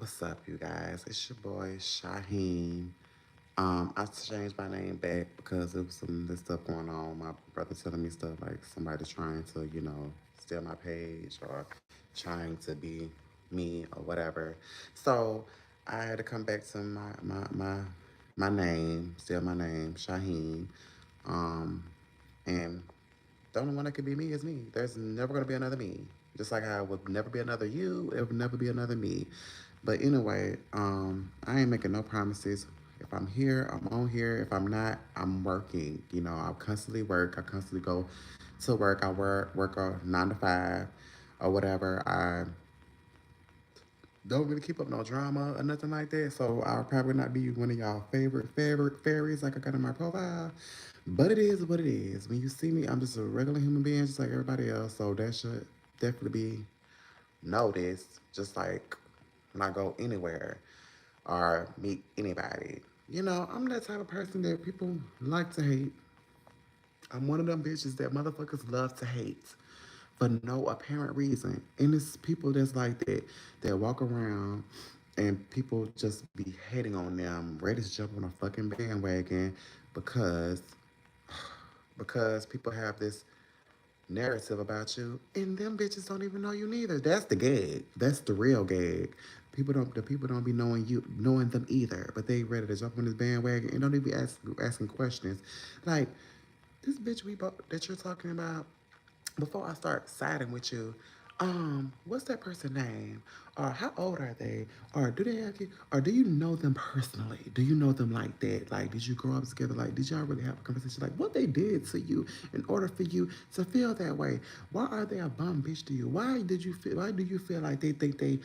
What's up, you guys? It's your boy Shaheen. I changed my name back because there was some this stuff going on. My brother telling me stuff like somebody trying to, steal my page or trying to be me or whatever. So I had to come back to my name, still my name, Shaheen. Um, and the only one that could be me is me. There's never gonna be another me. Just like I would never be another you, it would never be another me. But anyway, I ain't making no promises. If I'm here, I'm on here. If I'm not, I'm working. I constantly work. I constantly go to work. I work a 9 to 5 or whatever. I don't really keep up no drama or nothing like that. So I'll probably not be one of y'all favorite fairies like I got in my profile. But it is what it is. When you see me, I'm just a regular human being, just like everybody else. So that should definitely be noticed, just like when I go anywhere or meet anybody. I'm that type of person that people like to hate. I'm one of them bitches that motherfuckers love to hate for no apparent reason. And it's people that's like that walk around and people just be hating on them, ready to jump on a fucking bandwagon because people have this narrative about you, and them bitches don't even know you neither. That's the gag. That's the real gag. The people don't be knowing them either, but they ready to jump on this bandwagon and don't even asking questions, like this bitch that you're talking about. Before I start siding with you, what's that person's name? Or how old are they? Or do they have kids? Or do you know them personally? Do you know them like that? Like, did you grow up together? Like, did y'all really have a conversation? Like, what they did to you in order for you to feel that way? Why are they a bum bitch to you? Why do you feel like they think they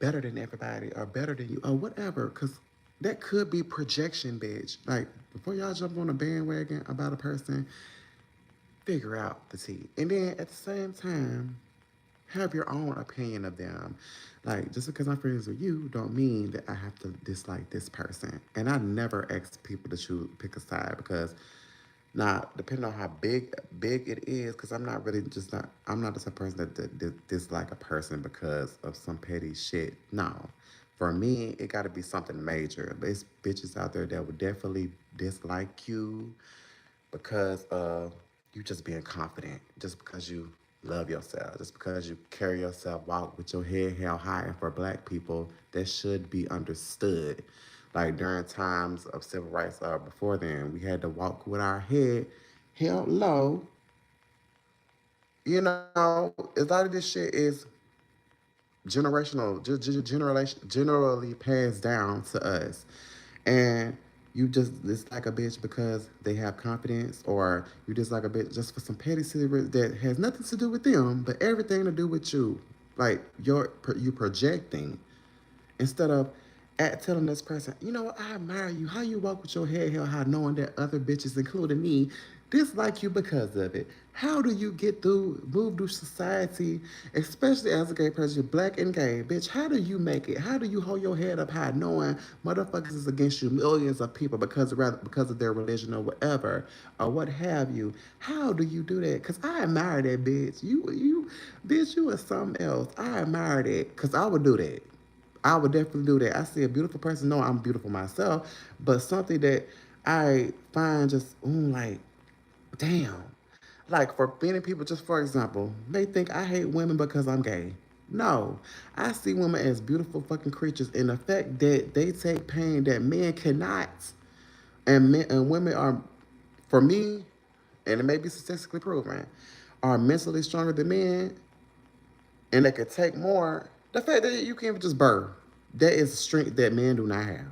better than everybody or better than you or whatever? Because that could be projection, bitch. Like, before y'all jump on a bandwagon about a person, figure out the tea. And then at the same time, have your own opinion of them. Like, just because I'm friends with you don't mean that I have to dislike this person. And I never ask people to pick a side because now, depending on how big it is, because I'm not the type of person that dislike a person because of some petty shit. No. For me, it got to be something major. There's bitches out there that would definitely dislike you because you just being confident, just because you love yourself, just because you carry yourself out with your head held high. And for black people, that should be understood. Like during times of civil rights or before then, we had to walk with our head held low. A lot of this shit is generally passed down to us. And you just dislike a bitch because they have confidence, or you dislike a bitch just for some petty shit that has nothing to do with them, but everything to do with you. Like you projecting instead of telling this person, you know what, I admire you. How you walk with your head held high, knowing that other bitches, including me, dislike you because of it. How do you move through society, especially as a gay person, black and gay, bitch? How do you make it? How do you hold your head up high, knowing motherfuckers is against you, millions of people because of their religion or whatever, or what have you? How do you do that? Cause I admire that bitch. Bitch, you are something else. I admire that, cause I would do that. I would definitely do that. I see a beautiful person. No, I'm beautiful myself, but something that I find just, like, damn. Like for many people, just for example, they think I hate women because I'm gay. No, I see women as beautiful fucking creatures, and the fact that they take pain that men cannot, and women are, for me, and it may be statistically proven, are mentally stronger than men, and they could take more. The fact that you can't just birth, that is a strength that men do not have.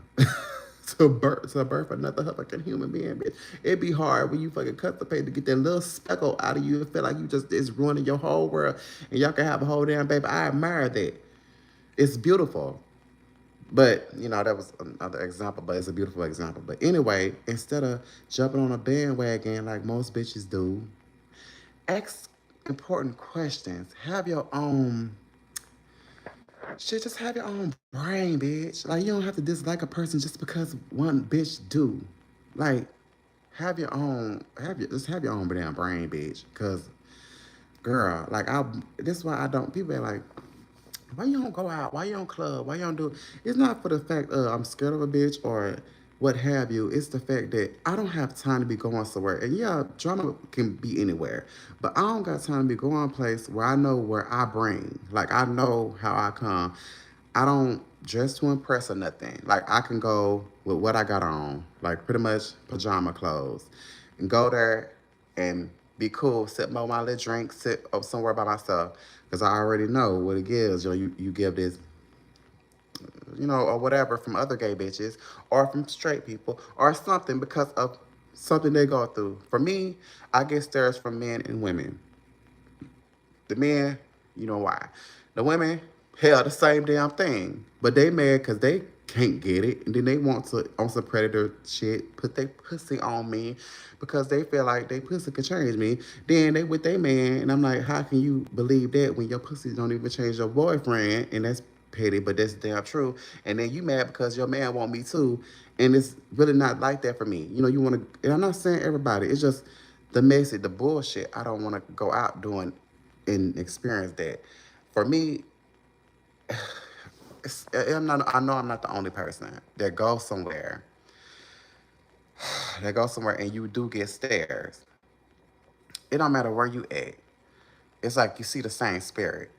to birth another fucking human being, bitch. It'd be hard when you fucking cut the paper to get that little speckle out of you and feel like you just is ruining your whole world and y'all can have a whole damn baby. I admire that. It's beautiful. But, that was another example, but it's a beautiful example. But anyway, instead of jumping on a bandwagon like most bitches do, ask important questions. Have your own shit, just have your own brain, bitch. Like, you don't have to dislike a person just because one bitch do. Like, just have your own damn brain, bitch. Cause, girl, like, this is why I don't, people are like, Why you don't go out? Why you don't club? Why you don't do? It's not for the fact I'm scared of a bitch or what have you. It's the fact that I don't have time to be going somewhere. And yeah, drama can be anywhere, but I don't got time to be going a place where I know where I bring. Like I know how I come. I don't dress to impress or nothing. Like I can go with what I got on, like pretty much pajama clothes, and go there and be cool, sip my little drink, sit up somewhere by myself, because I already know what it gives. You give this, or whatever from other gay bitches or from straight people or something because of something they go through. For me, I get stares from men and women. The men, you know why. The women, hell, the same damn thing. But they mad because they can't get it. And then they want to, on some predator shit, put their pussy on me because they feel like they pussy could change me. Then they with their man. And I'm like, how can you believe that when your pussy don't even change your boyfriend? And that's petty, but that's damn true. And then you mad because your man want me too. And it's really not like that for me. You want to, and I'm not saying everybody. It's just the message, the bullshit. I don't want to go out doing and experience that. For me, I know I'm not the only person that goes somewhere, and you do get stares. It don't matter where you at. It's like you see the same spirit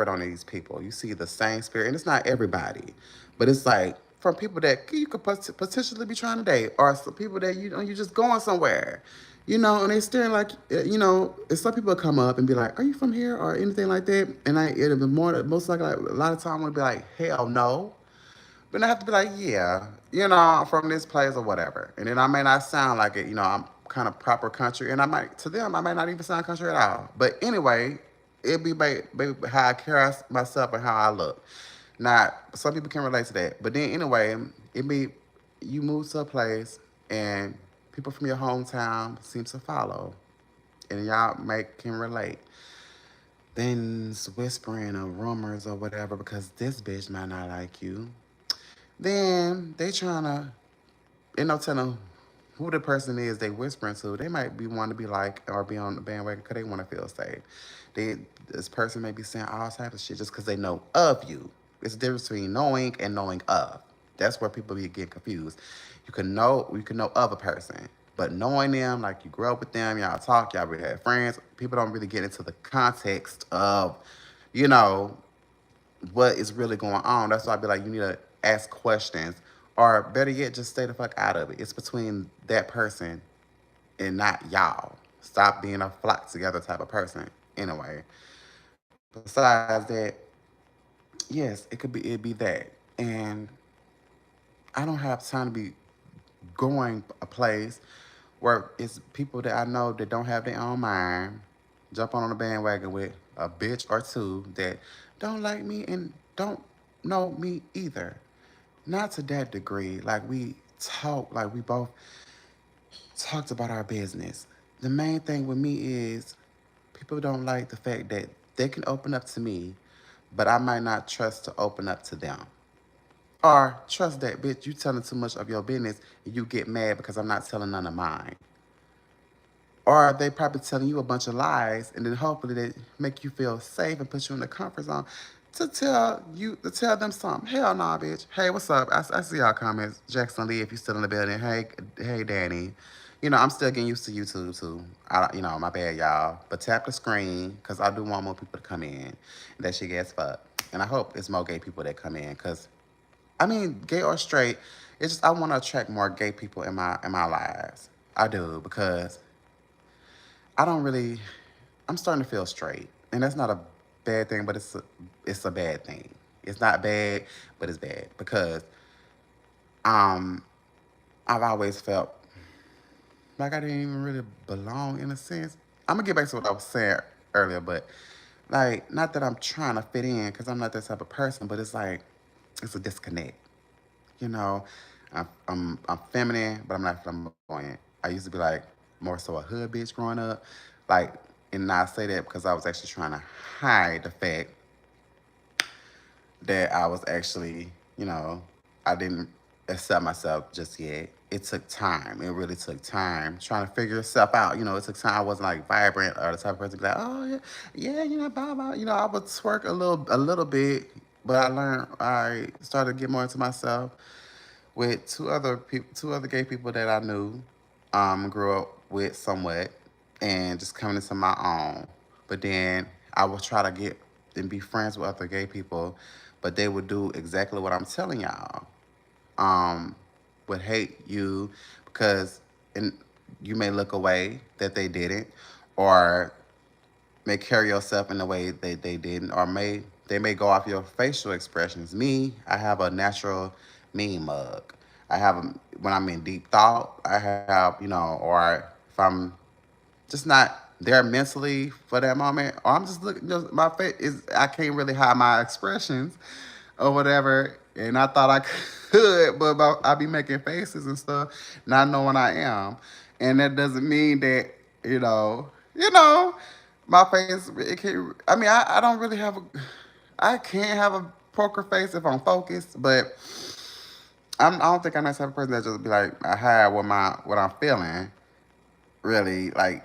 on these people. You see the same spirit, and it's not everybody, but it's like from people that you could potentially be trying to date, or some people that you just going somewhere, and they staring like and some people come up and be like, "Are you from here?" or anything like that, and it'll be more most likely like, a lot of time would be like, "Hell no." But I have to be like, yeah, I'm from this place or whatever. And then I may not sound like it, I'm kind of proper country. And to them, I may not even sound country at all. But anyway, it be how I carry myself and how I look. Not, some people can relate to that. But then anyway, it be, you move to a place and people from your hometown seem to follow. And y'all can relate. Then whispering or rumors or whatever because this bitch might not like you. Then they trying to, no telling who the person is they whispering to. They might be want to be like or be on the bandwagon because they want to feel safe. This person may be saying all types of shit just because they know of you. It's the difference between knowing and knowing of. That's where people get confused. You can know of a person, but knowing them, like you grew up with them, y'all talk, y'all really had friends. People don't really get into the context of, you know, what is really going on. That's why I'd be like, you need to ask questions, or better yet, just stay the fuck out of it. It's between that person and not y'all. Stop being a flock together type of person. Anyway, besides that, yes, it'd be that, and I don't have time to be going a place where it's people that I know that don't have their own mind, jump on the bandwagon with a bitch or two that don't like me and don't know me either. Not to that degree. Like we both talked about our business. The main thing with me is people don't like the fact that they can open up to me, but I might not trust to open up to them. Or trust that bitch, you telling too much of your business and you get mad because I'm not telling none of mine. Or they probably telling you a bunch of lies and then hopefully they make you feel safe and put you in the comfort zone to tell them something. Hell nah, bitch. Hey, what's up? I see y'all comments. Jackson Lee, if you still in the building. Hey, Danny. I'm still getting used to YouTube too. My bad, y'all. But tap the screen because I do want more people to come in. That shit gets fucked. And I hope it's more gay people that come in because gay or straight, it's just I want to attract more gay people in my lives. I do because I don't really. I'm starting to feel straight, and that's not a bad thing, but it's a bad thing. It's not bad, but it's bad because um I've always felt like I didn't even really belong in a sense. I'm gonna get back to what I was saying earlier, but like not that I'm trying to fit in because I'm not that type of person, but it's like it's a disconnect. You know, I'm feminine, but I'm not flamboyant. I used to be like more so a hood bitch growing up, like, and I say that because I was actually trying to hide the fact that I was actually, I didn't. accept myself just yet. It took time. It really took time trying to figure yourself out. You know, it took time. I wasn't like vibrant or the type of person to be like, oh yeah, yeah, you know, blah blah. You know, I would twerk a little bit, but I learned. I started to get more into myself with two other gay people that I knew, grew up with somewhat, and just coming into my own. But then I would try to get and be friends with other gay people, but they would do exactly what I'm telling y'all. Um, would hate you because and you may look away that they didn't, or may carry yourself in a way they didn't, or they may go off your facial expressions. Me, I have a natural mean mug. I have when I'm in deep thought. I have or if I'm just not there mentally for that moment, or I'm just looking. Just, my face is I can't really hide my expressions or whatever. And I thought I could, but I be making faces and stuff, not knowing I am. And that doesn't mean that you know, my face. It can. I mean, I don't really have a. I can't have a poker face if I'm focused, but I don't think I'm that type of person that just be like I hide what I'm feeling. Really, like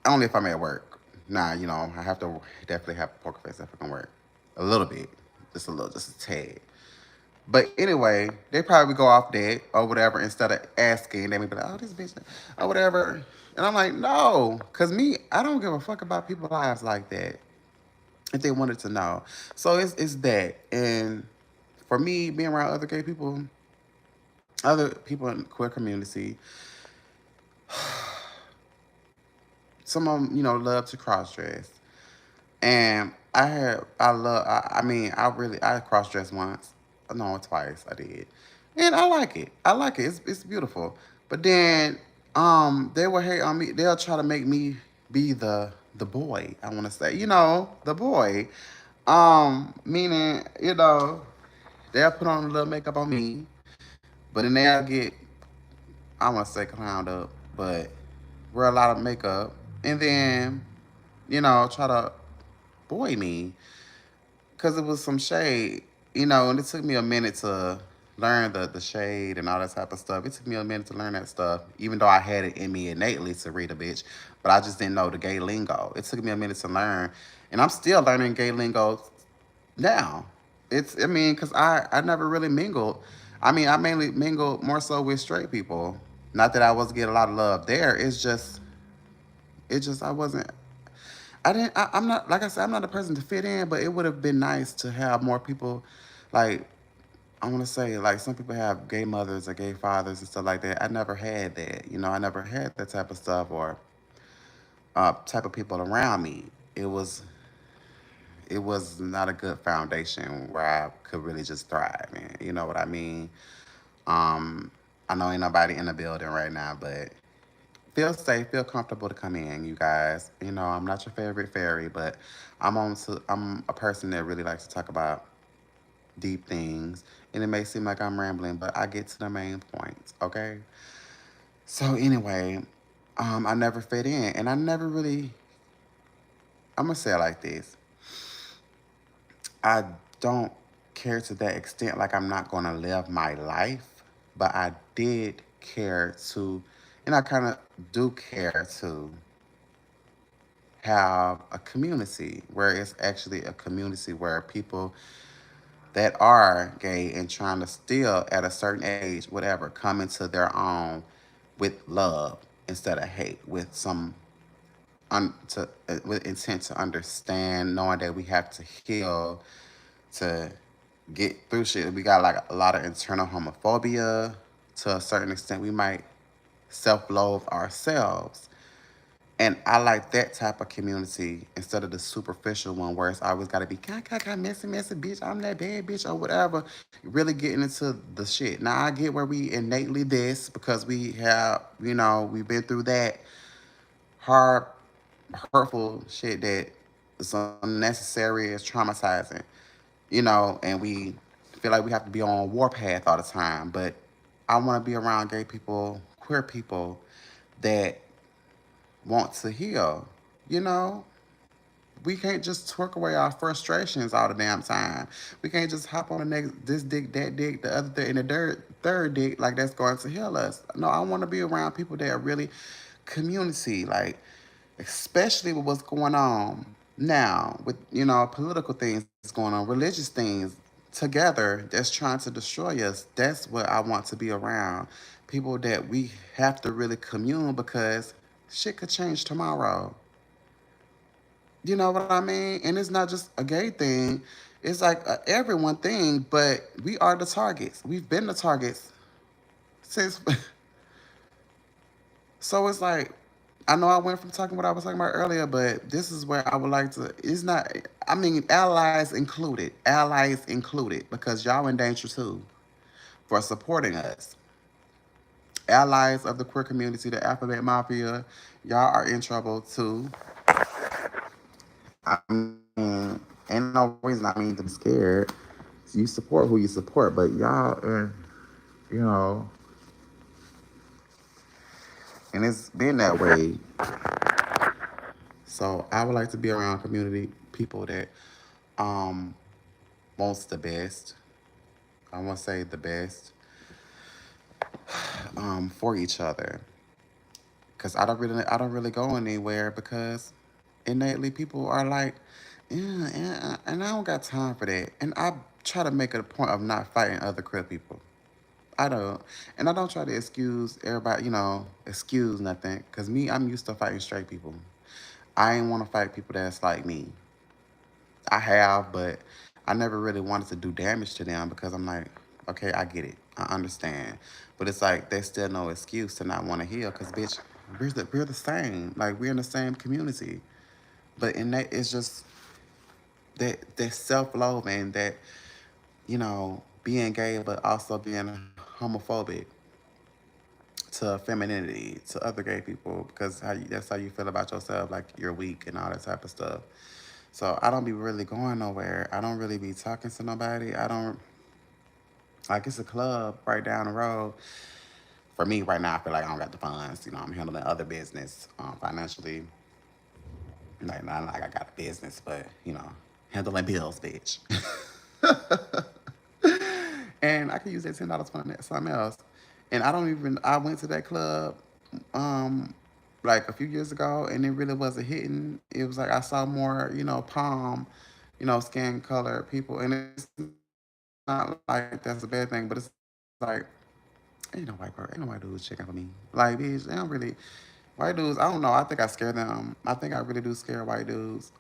only if I'm at work. Nah, I have to definitely have a poker face if I can work. A little bit, just a tad. But anyway, they probably go off that or whatever instead of asking. They may be like, "Oh, this bitch," or whatever. And I'm like, no, cause me, I don't give a fuck about people's lives like that. If they wanted to know, so it's that. And for me, being around other people in the queer community, some of them, love to cross dress. And I mean, I cross dressed once. No, twice I did. And I like it. I like it. It's beautiful. But then, they will hate on me. They'll try to make me be the boy, I wanna say. The boy. Meaning, they'll put on a little makeup on me, but then they'll get, I wanna say clowned up, but wear a lot of makeup. And then, try to boy me because it was some shade, and it took me a minute to learn the shade and all that type of stuff. It took me a minute to learn that stuff, even though I had it in me innately to read a bitch, but I just didn't know the gay lingo. It took me a minute to learn, and I'm still learning gay lingo now. I mean, because I never really mingled. I mean, I mainly mingled more so with straight people. Not that I was getting a lot of love there. I wasn't. I'm not, like I said, I'm not a person to fit in, but it would have been nice to have more people, like, I want to say, like, some people have gay mothers or gay fathers and stuff like that. I never had that. I never had that type of stuff or type of people around me. It was, it was not a good foundation where I could really just thrive in. You know what I mean? I know ain't nobody in the building right now, but feel safe, feel comfortable to come in, you guys. I'm not your favorite fairy, but I'm a person that really likes to talk about deep things. And it may seem like I'm rambling, but I get to the main points, okay? So anyway, I never fit in and I never really I'm gonna say it like this. I don't care to that extent like I'm not gonna live my life, but I did care to and I kinda do care to have a community where it's actually a community where people that are gay and trying to still at a certain age, whatever, come into their own with love instead of hate, with with intent to understand, knowing that we have to heal to get through shit. We got like a lot of internal homophobia. To a certain extent, we might self-loathe ourselves. And I like that type of community instead of the superficial one where it's always got to be, messy, messy, bitch, I'm that bad bitch, or whatever. Really getting into the shit. Now, I get where we innately this because we have, we've been through that hard, hurtful shit that is unnecessary, is traumatizing, and we feel like we have to be on a warpath all the time. But I want to be around gay people, queer people that want to heal, you know? We can't just twerk away our frustrations all the damn time. We can't just hop on the next this dick, that dick, the other dick, and the third dick like that's going to heal us. No, I want to be around people that are really community, like especially with what's going on now with political things going on, religious things together that's trying to destroy us. That's what I want to be around. People that we have to really commune because shit could change tomorrow. You know what I mean? And it's not just a gay thing. It's like a everyone thing, but we are the targets. We've been the targets since. So it's like, I know I went from talking what I was talking about earlier, but this is where I would like to. It's not. I mean, allies included, because y'all in danger too for supporting us. Allies of the queer community, the Alphabet Mafia, y'all are in trouble too. I mean, ain't no reason I mean to be scared. You support who you support, but y'all, you know, and it's been that way. So I would like to be around community people that um wants the best. I want to say the best for each other. Cause I don't really go anywhere because innately people are like, yeah, yeah, and I don't got time for that. And I try to make it a point of not fighting other queer people. I don't, and I don't try to excuse everybody, excuse nothing. Cause me, I'm used to fighting straight people. I ain't want to fight people that's like me. I have, but I never really wanted to do damage to them because I'm like, okay, I get it, I understand, but it's like there's still no excuse to not want to heal, cause bitch, we're the same, like we're in the same community, but in that it's just that self love and that being gay, but also being homophobic to femininity, to other gay people, because that's how you feel about yourself, like you're weak and all that type of stuff. So I don't be really going nowhere. I don't really be talking to nobody. I don't like it's a club right down the road. For me right now, I feel like I don't got the funds. I'm handling other business financially. Like not like I got a business, but handling bills, bitch. And I could use that $10 for something else. And I don't even. I went to that club, um, like a few years ago, and it really wasn't hitting. It was like I saw more, palm, skin color people, and it's not like that's a bad thing, but it's like ain't no white dudes checking for me. Like bitch, they don't really. White dudes, I don't know. I think I scare them. I think I really do scare white dudes.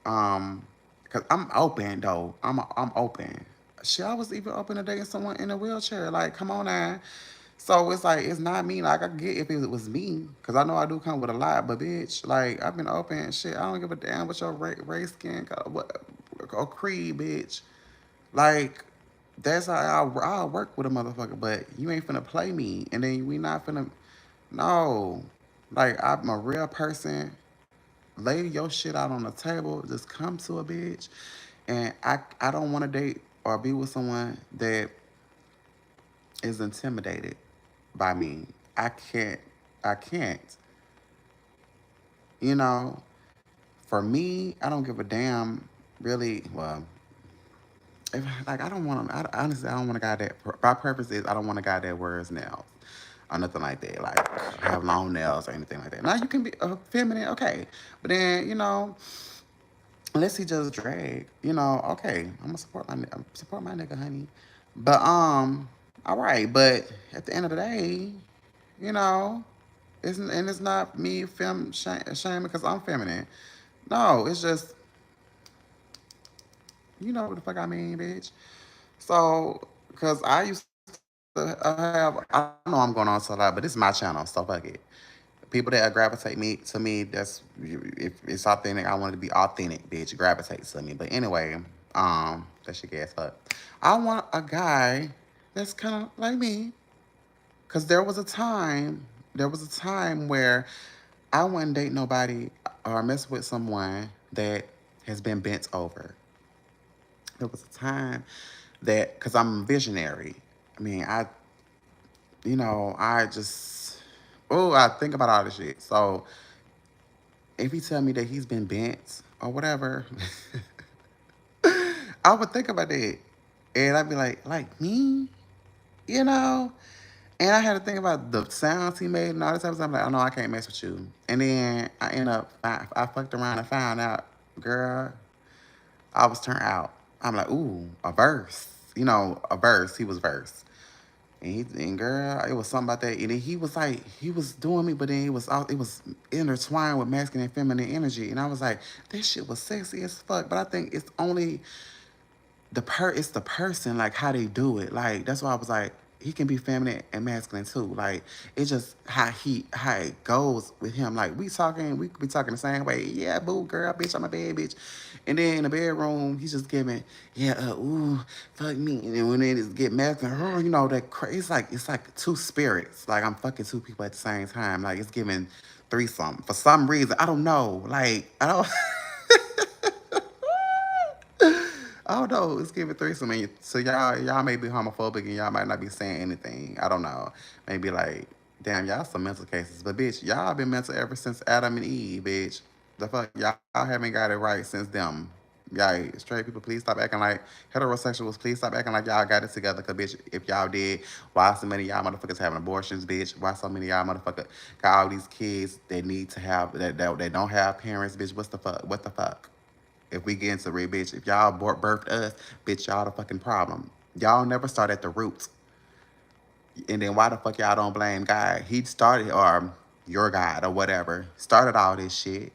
Cause I'm open though. I'm open. Shit, I was even open to dating someone in a wheelchair. Like, come on now. So it's like it's not me. Like I could get if it was me, cause I know I do come with a lot. But bitch, like I've been open. Shit, I don't give a damn what your race, skin, color, what or creed, bitch. Like that's how I'll work with a motherfucker. But you ain't finna play me, and then we not finna. No, like I'm a real person. Lay your shit out on the table. Just come to a bitch, and I don't want to date or be with someone that is intimidated by me. I can't. I can't. You know, for me, I don't give a damn. Really, well, if like I don't want to. Honestly, I don't want a guy that. My purpose is I don't want a guy that wears nails or nothing like that. Like have long nails or anything like that. Now you can be feminine, okay, but then unless he just drag, okay, I'm gonna support my nigga, honey. But all right. But at the end of the day, you know, it's not me shaming because I'm feminine. No, it's just you know what the fuck I mean, bitch. So, because I used to have, I know I'm going on so a lot, but this is my channel, so fuck it. People that gravitate me to me, that's if it's authentic, I want it to be authentic, bitch. Gravitate to me. But anyway, that shit gets fuck. I want a guy that's kind of like me, cause there was a time where I wouldn't date nobody or mess with someone that has been bent over. There was a time that, cause I'm visionary. I mean, I just, oh, I think about all this shit. So if he tell me that he's been bent or whatever, I would think about that. And I'd be like me, you know? And I had to think about the sounds he made and all this type of stuff. I'm like, oh no, I can't mess with you. And then I end up, I fucked around and found out, girl, I was turned out. I'm like, ooh, a verse. A verse. He was verse. And girl, it was something about that. And then he was like, he was doing me, but then it was intertwined with masculine and feminine energy. And I was like, this shit was sexy as fuck. But I think it's only it's the person, like how they do it. Like that's why I was like, he can be feminine and masculine too. Like it's just how it goes with him. Like we could be talking the same way. Yeah, boo, girl, bitch, I'm a bad bitch. And then in the bedroom, he's just giving, yeah, ooh, fuck me. And then when it is get masculine, that it's like two spirits. Like I'm fucking two people at the same time. Like it's giving threesome for some reason. I don't know. Like I don't. I don't know. It's giving threesome. So y'all may be homophobic and y'all might not be saying anything. I don't know. Maybe like, damn, y'all some mental cases. But bitch, y'all been mental ever since Adam and Eve, bitch. The fuck, y'all haven't got it right since them. Y'all straight people, please stop acting like heterosexuals. Please stop acting like y'all got it together. Cause bitch, if y'all did, why so many of y'all motherfuckers having abortions, bitch? Why so many of y'all motherfuckers got all these kids that need to have that don't have parents, bitch? What's the fuck? What the fuck? If we get into it, bitch, if y'all birthed us, bitch, y'all the fucking problem. Y'all never start at the roots. And then why the fuck y'all don't blame God? He started, or your God, or whatever, started all this shit.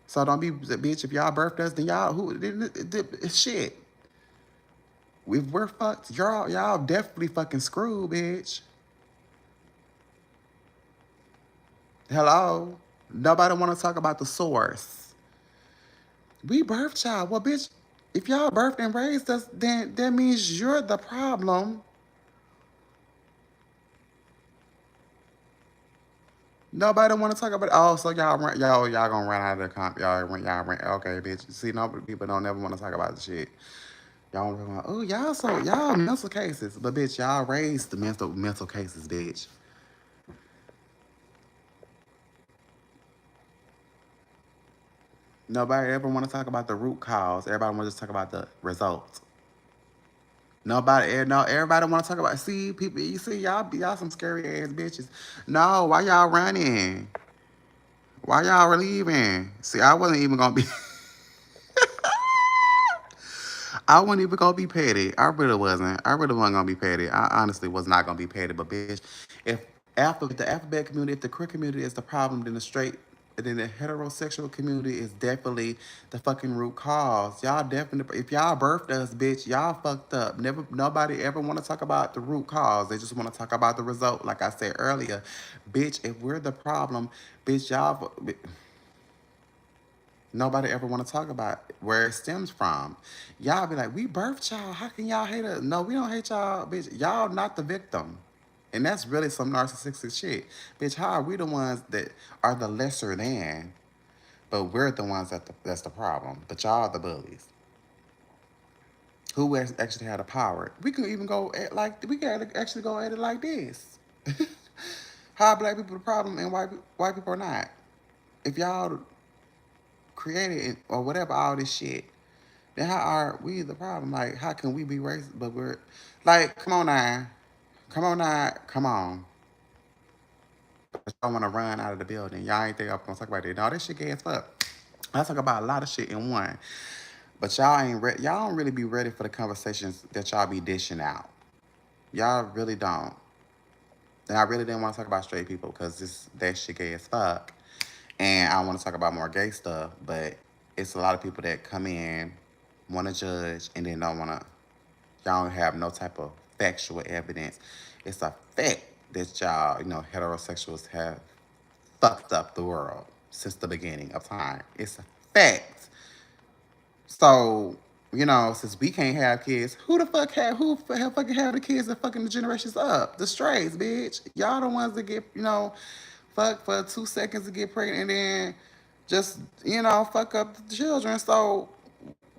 So don't be, bitch, if y'all birthed us, then shit. If we're fucked, y'all definitely fucking screwed, bitch. Hello? Nobody want to talk about the source. We birthed y'all. Well, bitch, if y'all birthed and raised us, then that means you're the problem. Nobody want to talk about. Oh, so y'all gonna run out of the comp. Y'all run. Okay, bitch. See, no people don't never want to talk about the shit. Y'all want. Oh, y'all mental cases, but bitch, y'all raised the mental cases, bitch. Nobody ever want to talk about the root cause. Everybody want to just talk about the results. No, everybody want to talk about. See, people, you see, y'all some scary ass bitches. No, why y'all running? Why y'all leaving? See, I wasn't even gonna be. I wasn't even gonna be petty. I really wasn't. I really wasn't gonna be petty. I honestly was not gonna be petty. But bitch, if the alphabet community, if the queer community is the problem, then the heterosexual community is definitely the fucking root cause. Y'all definitely, if y'all birthed us, bitch, y'all fucked up. Never, nobody ever want to talk about the root cause. They just want to talk about the result. Like I said earlier, bitch, if we're the problem, bitch, nobody ever want to talk about where it stems from. Y'all be like, we birthed y'all. How can y'all hate us? No, we don't hate y'all, bitch. Y'all not the victim. And that's really some narcissistic shit. Bitch, how are we the ones that are the lesser than? But we're the ones that's the problem. But y'all are the bullies. Who actually had the power? We can even we can actually go at it like this. How are black people the problem and white people are not? If y'all created or whatever all this shit, then how are we the problem? Like, how can we be racist? But we're like, come on now, come on now, come on. But y'all want to run out of the building. Y'all ain't think I'm gonna talk about that. No, this shit gay as fuck. I talk about a lot of shit in one, but y'all don't really be ready for the conversations that y'all be dishing out. Y'all really don't. And I really didn't want to talk about straight people because that shit gay as fuck. And I want to talk about more gay stuff, but it's a lot of people that come in, want to judge, and then don't want to. Y'all don't have no type of factual evidence. It's a fact that y'all, heterosexuals have fucked up the world since the beginning of time. It's a fact. So, since we can't have kids, fucking have the kids that fucking the generations up? The strays, bitch. Y'all the ones that get, fuck for 2 seconds to get pregnant and then just, fuck up the children. So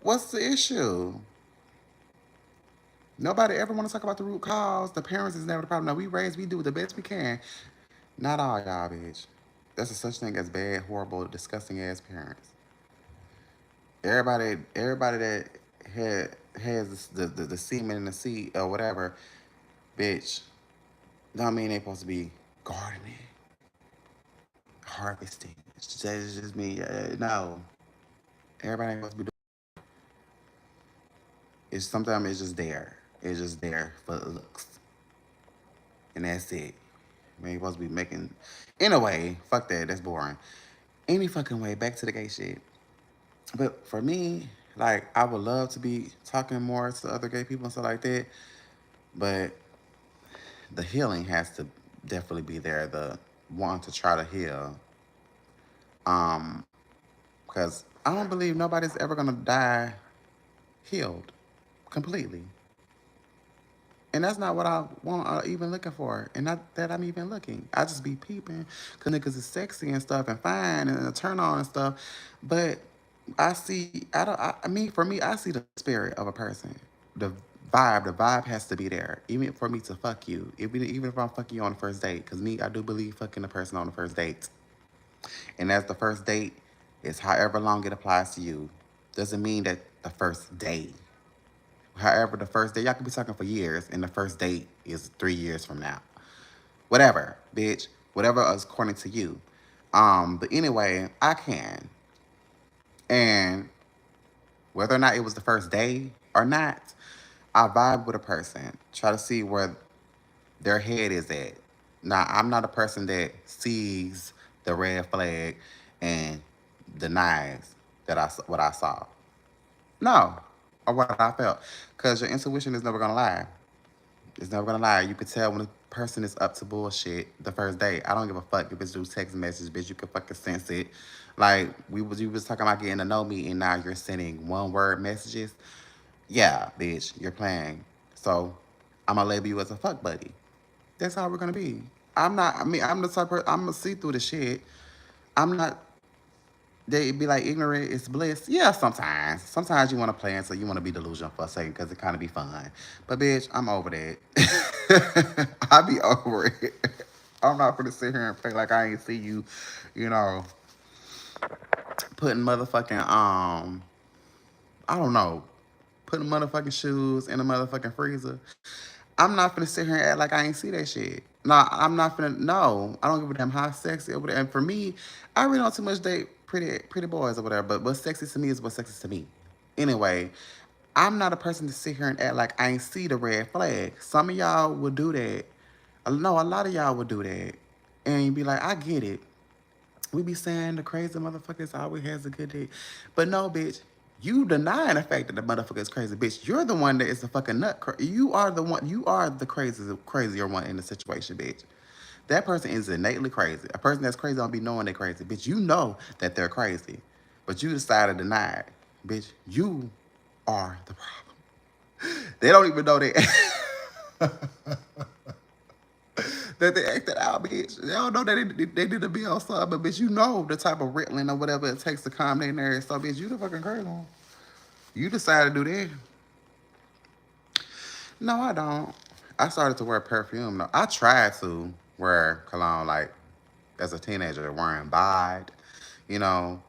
what's the issue? Nobody ever want to talk about the root cause. The parents is never the problem. No, we do the best we can. Not all y'all, bitch. There's a such thing as bad, horrible, disgusting ass parents. Everybody that has the semen in the seed or whatever, bitch, don't mean they supposed to be gardening, harvesting. It's just me. No, everybody ain't supposed to be doing. It's sometimes it's just there. It's just there for looks, and that's it. I mean, you're supposed to be making. Anyway, fuck that. That's boring. Any fucking way, back to the gay shit. But for me, like, I would love to be talking more to other gay people and stuff like that. But the healing has to definitely be there. The want to try to heal. Um, because I don't believe nobody's ever gonna die healed completely. And that's not what I want even looking for. And not that I'm even looking. I just be peeping because niggas is sexy and stuff and fine and a turn on and stuff. But I mean, for me, I see the spirit of a person. The the vibe has to be there. Even for me to fuck you. Even if I'm fucking you on the first date. Because me, I do believe fucking a person on the first date. And as the first date is however long it applies to you. Doesn't mean that the first day. However, the first date, y'all could be talking for years, and the first date is 3 years from now. Whatever, bitch. Whatever is according to you. But anyway, I can. And whether or not it was the first day or not, I vibe with a person. Try to see where their head is at. Now, I'm not a person that sees the red flag and denies what I saw. No, or what I felt, because your intuition is never gonna lie. It's never gonna lie. You could tell when a person is up to bullshit the first day. I don't give a fuck if it's through text message, bitch. You can fucking sense it. Like you was talking about getting to know me, and now you're sending one word messages. Yeah, bitch, you're playing. So I'm gonna label you as a fuck buddy. That's how we're gonna be. I'm not. I mean, I'm the type of. I'm gonna see through the shit. I'm not. They be like ignorant is bliss. Yeah, sometimes. Sometimes you want to play until you want to be delusional for a second because it kind of be fun. But bitch, I'm over that. I be over it. I'm not gonna sit here and play like I ain't see you, you know, putting motherfucking I don't know, putting motherfucking shoes in a motherfucking freezer. I'm not gonna sit here and act like I ain't see that shit. No, I'm not gonna. No, I don't give a damn how sexy over there. And for me, I really don't too much date pretty boys or whatever. But what's sexy to me is what's sexy to me. Anyway, I'm not a person to sit here and act like I ain't see the red flag. Some of y'all would do that. No, a lot of y'all would do that, and you be like, I get it. We be saying the crazy motherfuckers always has a good day. But no, bitch, you denying the fact that the motherfucker is crazy, bitch. You're the one that is the fucking nut. You are the one. You are the crazier one in the situation, bitch. That person is innately crazy. A person that's crazy don't be knowing they're crazy, bitch. You know that they're crazy, but you decided to deny it, bitch. You are the problem. They don't even know that. That they acted out, bitch. They don't know that they did a bill or something, but bitch, you know the type of Ritalin or whatever it takes to calm their nerves. So, bitch, you the fucking crazy one. You decided to do that. No, I don't. I started to wear perfume. No, I tried to wear cologne like as a teenager, wearing Bod, you know,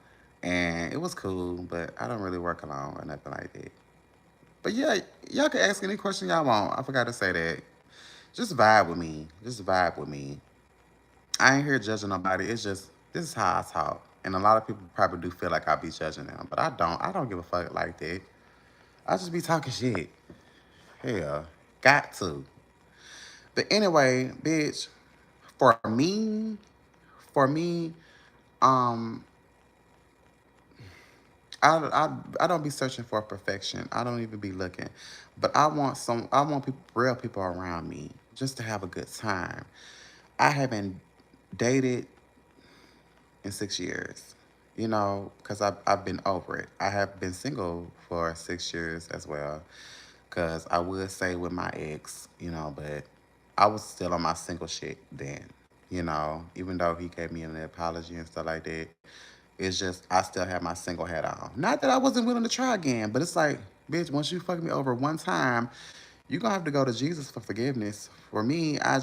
and it was cool, but I don't really wear cologne or nothing like that. But yeah, y'all can ask any question y'all want. I forgot to say that. Just vibe with me. Just vibe with me. I ain't here judging nobody. It's just this is how I talk, and a lot of people probably do feel like I be judging them, but I don't. I don't give a fuck like that. I just be talking shit. Hell, got to. But anyway, bitch, for me, for me, um, I don't be searching for perfection. I don't even be looking, but I want people, real people around me, just to have a good time. I haven't dated in 6 years, you know, because I've been over it. I have been single for 6 years as well, because I would say with my ex, you know, but I was still on my single shit then, you know, even though he gave me an apology and stuff like that. It's just, I still have my single hat on. Not that I wasn't willing to try again, but it's like, bitch, once you fuck me over one time, you're going to have to go to Jesus for forgiveness. For me, I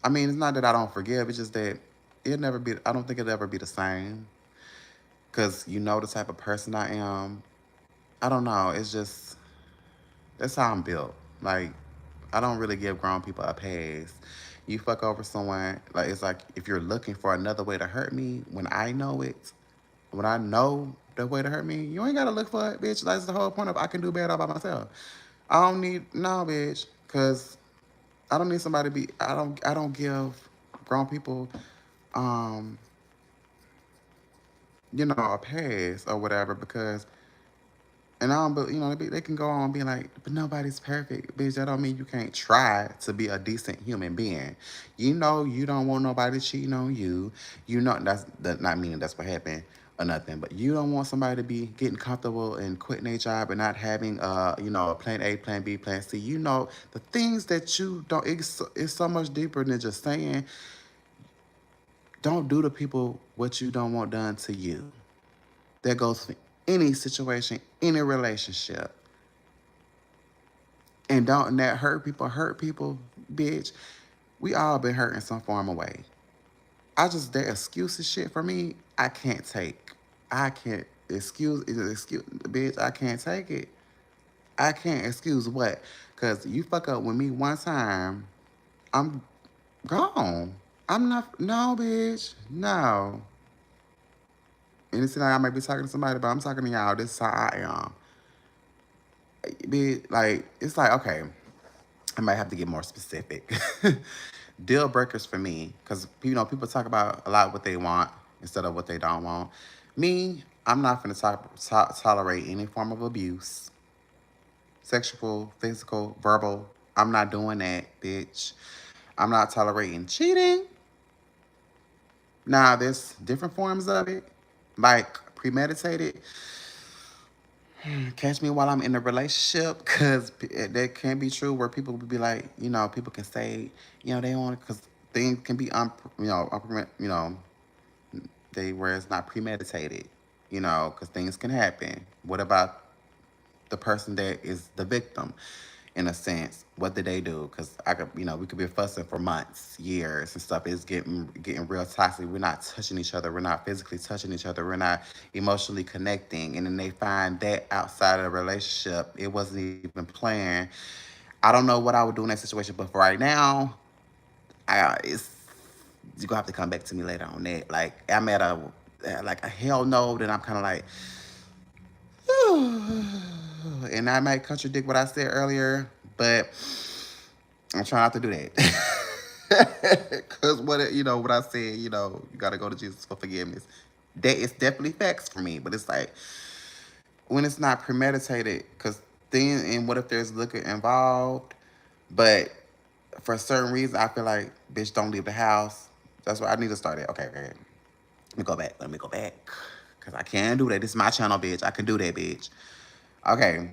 mean, it's not that I don't forgive, it's just that It'll never be. I don't think it'll ever be the same. Cause you know the type of person I am. I don't know. It's just that's how I'm built. Like I don't really give grown people a pass. You fuck over someone, like it's like if you're looking for another way to hurt me, when I know the way to hurt me, you ain't gotta look for it, bitch. That's the whole point of I can do bad all by myself. I don't need no bitch, cause I don't need somebody to be. I don't give grown people, um, a pass or whatever because and I don't, but they can go on being like, but nobody's perfect, bitch. That don't mean you can't try to be a decent human being. You know, you don't want nobody cheating on you. You know, that's not meaning that's what happened or nothing, but you don't want somebody to be getting comfortable and quitting their job and not having, a plan A, plan B, plan C. You know, the things that you don't. It's so much deeper than just saying, don't do to people what you don't want done to you. That goes for any situation, any relationship. And don't that hurt people, bitch. We all been hurt in some form of way. That excuses shit for me, I can't take. I can't excuse bitch, I can't take it. I can't excuse what? Cause you fuck up with me one time, I'm gone. I'm not no bitch. No. And it's like I might be talking to somebody, but I'm talking to y'all. This is how I am. Like, it's like, okay, I might have to get more specific. Deal breakers for me, because people talk about a lot what they want instead of what they don't want. Me, I'm not going to tolerate any form of abuse, sexual, physical, verbal. I'm not doing that, bitch. I'm not tolerating cheating. Now, there's different forms of it, like premeditated. Catch me while I'm in a relationship, because that can be true where people will be like, people can say, they want, because things can be, where it's not premeditated, because things can happen. What about the person that is the victim, in a sense? What did they do? Because we could be fussing for months, years, and stuff. It's getting real toxic. We're not touching each other. We're not physically touching each other. We're not emotionally connecting. And then they find that outside of the relationship, it wasn't even planned. I don't know what I would do in that situation, but for right now, it's you're gonna have to come back to me later on that. Like I'm at a hell no, then I'm kind of like, and I might contradict what I said earlier, but I'm trying not to do that. Cause what I said, you gotta go to Jesus for forgiveness. That is definitely facts for me, but it's like when it's not premeditated, cause then and what if there's liquor involved? But for certain reasons, I feel like bitch don't leave the house. That's why I need to start it. Okay, okay. Let me go back. Let me go back. Cause I can do that. This is my channel, bitch. I can do that, bitch. Okay.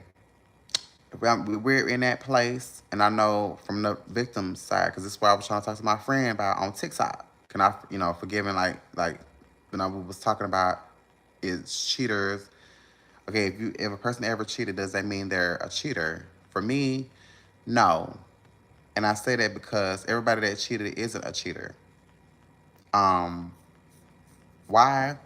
We're in that place, and I know from the victim side, because this is what I was trying to talk to my friend about on TikTok. Can I, forgiving like when I was talking about is cheaters. Okay, if a person ever cheated, does that mean they're a cheater? For me, no. And I say that because everybody that cheated isn't a cheater. Um, why?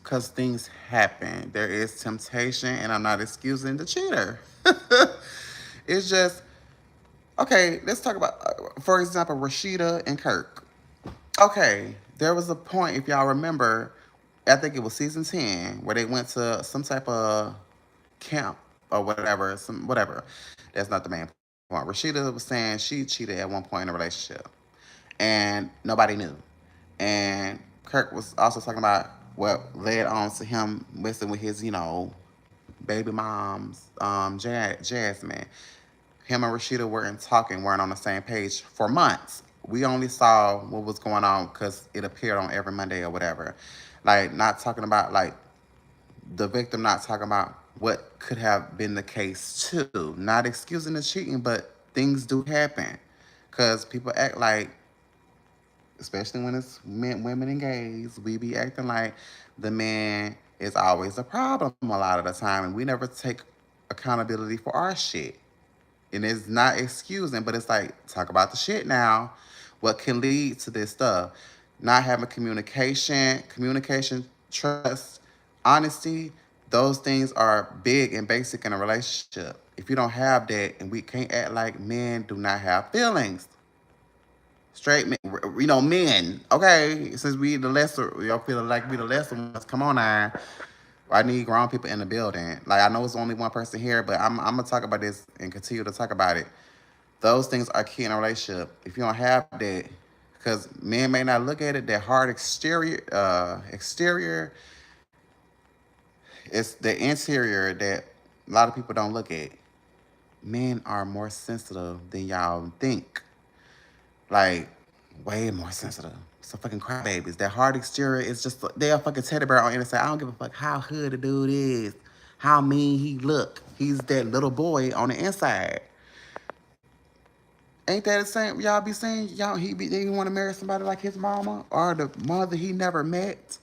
Because things happen. There is temptation, and I'm not excusing the cheater. It's just, okay, let's talk about, for example, Rashida and Kirk. Okay, there was a point, if y'all remember, I think it was season 10, where they went to some type of camp or whatever, whatever. That's not the main point. Rashida was saying she cheated at one point in a relationship, and nobody knew. And Kirk was also talking about what led on to him messing with his, baby mom's Jasmine. Him and Rashida weren't on the same page for months. We only saw what was going on because it appeared on every Monday or whatever. Like, not talking about, like, the victim, not talking about what could have been the case too. Not excusing the cheating, but things do happen. Because people act like, especially when it's men, women, and gays, we be acting like the man is always a problem a lot of the time, and we never take accountability for our shit. And it's not excusing, but it's like, talk about the shit now. What can lead to this stuff? not having communication, trust, honesty, those things are big and basic in a relationship. If you don't have that, and we can't act like men do not have feelings. Straight men, men, okay? Since we the lesser, y'all feel like we the lesser ones, come on now. I need grown people in the building. Like, I know it's only one person here, but I'm gonna talk about this and continue to talk about it. Those things are key in a relationship. If you don't have that, because men may not look at it, that hard exterior, it's the interior that a lot of people don't look at. Men are more sensitive than y'all think. Like, way more sensitive. So fucking crybabies. That hard exterior is just, they're a fucking teddy bear on the inside. I don't give a fuck how hood the dude is, how mean he look. He's that little boy on the inside. Ain't that the same? Y'all be saying they want to marry somebody like his mama or the mother he never met.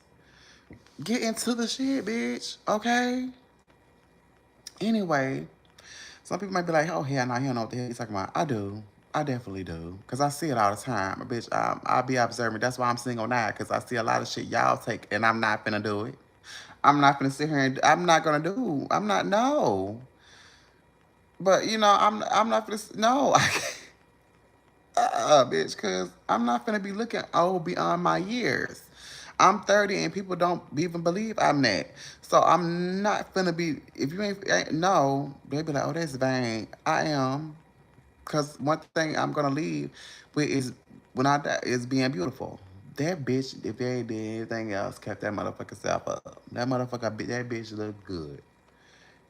Get into the shit, bitch. Okay. Anyway, some people might be like, "Oh hell, no, he don't know what the hell he's talking about." I do. I definitely do. Cause I see it all the time. Bitch, I'll be observing. That's why I'm single now. Cause I see a lot of shit y'all take, and I'm not finna do it. I'm not finna sit here and I'm not gonna do. I'm not no. But I'm not finna no. I can't. Bitch, cause I'm not gonna be looking old beyond my years. I'm 30 and people don't even believe I'm that. So I'm not gonna be. If you ain't no, they be like, oh, that's vain. I am, cause one thing I'm gonna leave with is when I die is being beautiful. That bitch, if they ain't did anything else, kept that motherfucker self up. That bitch look good.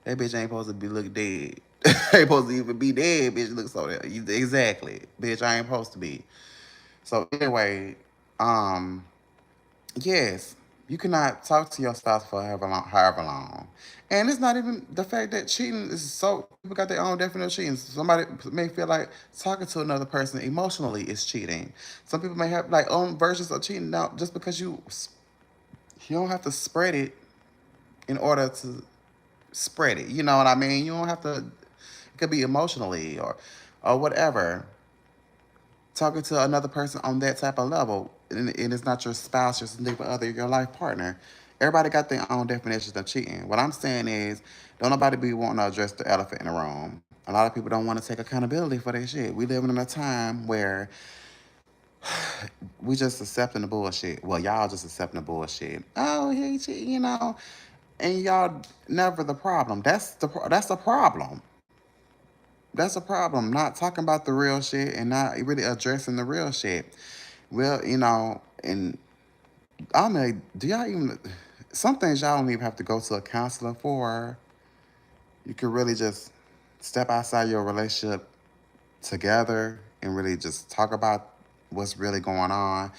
That bitch ain't supposed to be look dead. Ain't supposed to even be dead. Bitch look so dead. Exactly. Bitch, I ain't supposed to be. So anyway, um, yes, you cannot talk to your spouse for however long. And it's not even the fact that cheating is so people got their own definition of cheating. Somebody may feel like talking to another person emotionally is cheating. Some people may have like own versions of cheating. Now, just because you don't have to spread it in order to spread it. You know what I mean? You don't have to. It could be emotionally or whatever. Talking to another person on that type of level, and it's not your spouse, your significant other, your life partner. Everybody got their own definitions of cheating. What I'm saying is, don't nobody be wanting to address the elephant in the room. A lot of people don't want to take accountability for their shit. We living in a time where we just accepting the bullshit. Well, y'all just accepting the bullshit. Oh, he cheating, and y'all never the problem. That's a problem. That's a problem. Not talking about the real shit and not really addressing the real shit. Well, and I mean, do y'all even? Some things y'all don't even have to go to a counselor for. You can really just step outside your relationship together and really just talk about what's really going on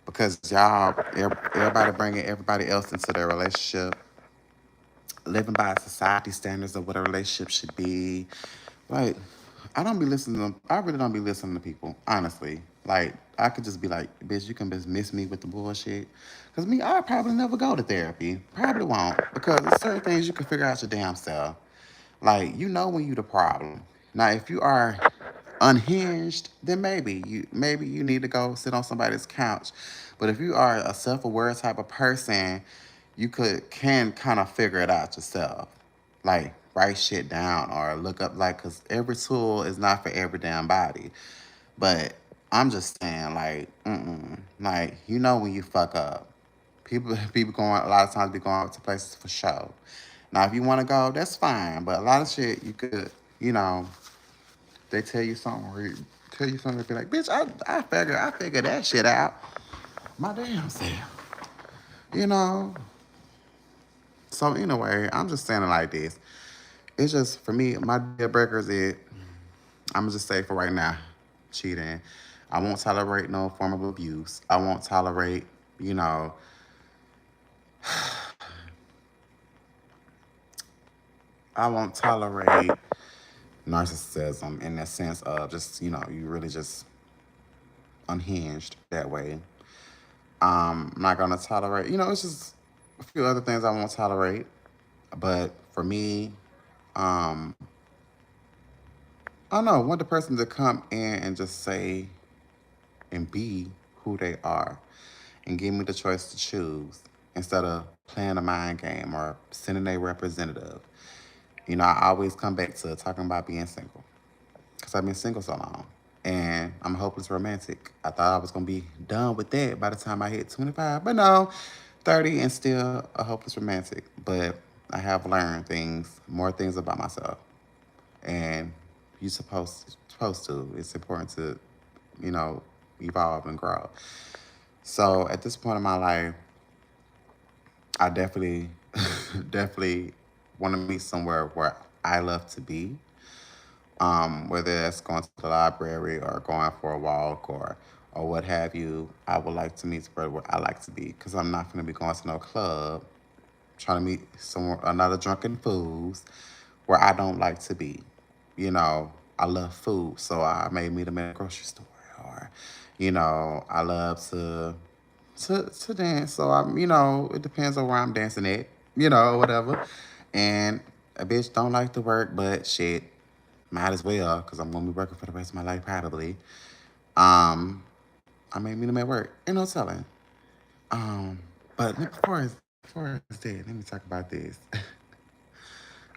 because everybody bringing everybody else into their relationship, living by society standards of what a relationship should be. Like, I really don't be listening to people, honestly. Like, I could just be like, bitch, you can just miss me with the bullshit. Because me, I probably never go to therapy. Probably won't. Because there's certain things you can figure out your damn self. Like, when you the problem. Now, if you are unhinged, then maybe you need to go sit on somebody's couch. But if you are a self-aware type of person, you can kind of figure it out yourself. Like write shit down or look up like cause every tool is not for every damn body. But I'm just saying like, like when you fuck up. People going a lot of times be going out to places for show. Now if you want to go, that's fine. But a lot of shit you could, you know, they tell you something, be like, bitch, I figured that shit out. My damn self. You know. So anyway, I'm just saying it like this. It's just for me, my deal breakers is I'm gonna just say for right now, cheating. I won't tolerate no form of abuse. I won't tolerate, you know, I won't tolerate narcissism in the sense of just, you really just unhinged that way. I'm not gonna tolerate, it's just a few other things I won't tolerate. But for me, um, I don't know, want the person to come in and just say and be who they are and give me the choice to choose instead of playing a mind game or sending a representative. You know, I always come back to talking about being single because I've been single so long and I'm a hopeless romantic. I thought I was going to be done with that by the time I hit 25, but no, 30 and still a hopeless romantic. But I have learned more things about myself. And you're supposed to. It's important to, you know, evolve and grow. So at this point in my life, I definitely, definitely want to meet somewhere where I love to be. Whether that's going to the library or going for a walk or what have you. I would like to meet somewhere where I like to be because I'm not going to be going to no club trying to meet somewhere another drunken fools where I don't like to be. You know, I love food, so I may meet them at a grocery store, or, you know, I love to dance. So I'm, you know, it depends on where I'm dancing at, you know, whatever. And a bitch don't like to work, but shit, might as well, cause I'm gonna be working for the rest of my life probably. Um, I may meet them at work. Ain't no telling. Um, but before it's dead, let me talk about this.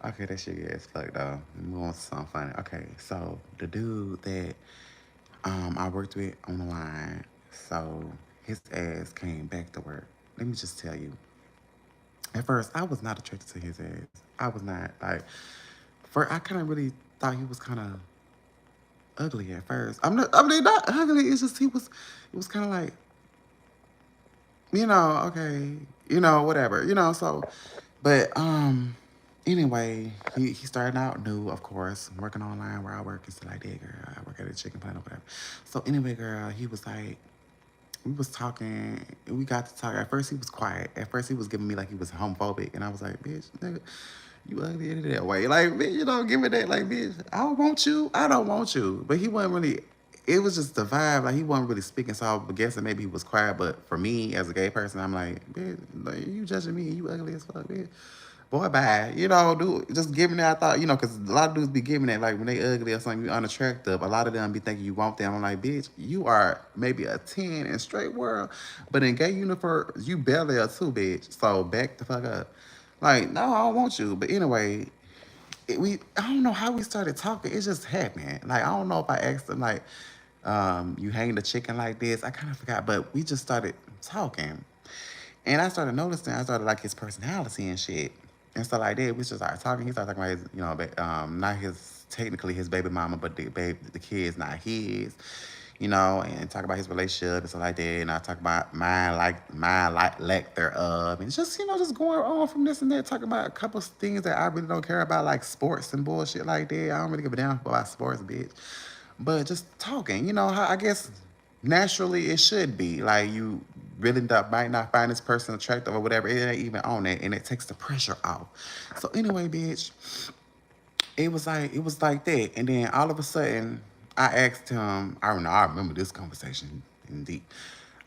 Okay, that shit gets fucked though. Move on to something funny. Okay, so the dude that I worked with on the line, so his ass came back to work. Let me just tell you. At first, I was not attracted to his ass. I was not like. For I kind of really thought he was kind of ugly at first. I mean, not ugly. It's just he was. It was kind of like, you know, okay, you know, whatever, you know. So, but anyway, he started out new, of course, working online where I work and stuff like that, girl. I work at a chicken plant or whatever. So anyway, girl, he was like, we was talking, and we got to talk. At first, he was quiet. At first, he was giving me like he was homophobic, and I was like, bitch, nigga, you ugly in that way. Like, bitch, you don't give me that. Like, bitch, I don't want you. I don't want you. But he wasn't really. It was just the vibe. Like he wasn't really speaking. So I was guessing maybe he was quiet. But for me, as a gay person, I'm like, bitch, like, you judging me? You ugly as fuck, bitch. Boy, bye. You know, dude, just giving that. I thought, you know, because a lot of dudes be giving that, like, when they ugly or something, you unattractive. A lot of them be thinking you want them. I'm like, bitch, you are maybe a 10 in straight world, but in gay universe, you barely a 2, bitch. So back the fuck up. Like, no, I don't want you. But anyway, I don't know how we started talking. It just happened. Like, I don't know if I asked him, like, you hang the chicken like this. I kind of forgot, but we just started talking. And I started noticing, I started like his personality and shit and stuff like that. We just started talking. He started talking about his, you know, not his technically his baby mama, but the kid's not his, you know, and talk about his relationship and stuff like that. And I talk about my lack thereof, and just, you know, just going on from this and that, talking about a couple of things that I really don't care about, like sports and bullshit like that. I don't really give a damn about sports, bitch. But just talking, you know, how I guess naturally it should be. Like you really might not find this person attractive or whatever. It ain't even on it, and it takes the pressure off. So anyway, bitch, it was like that, and then all of a sudden, I asked him. I don't know. I remember this conversation indeed.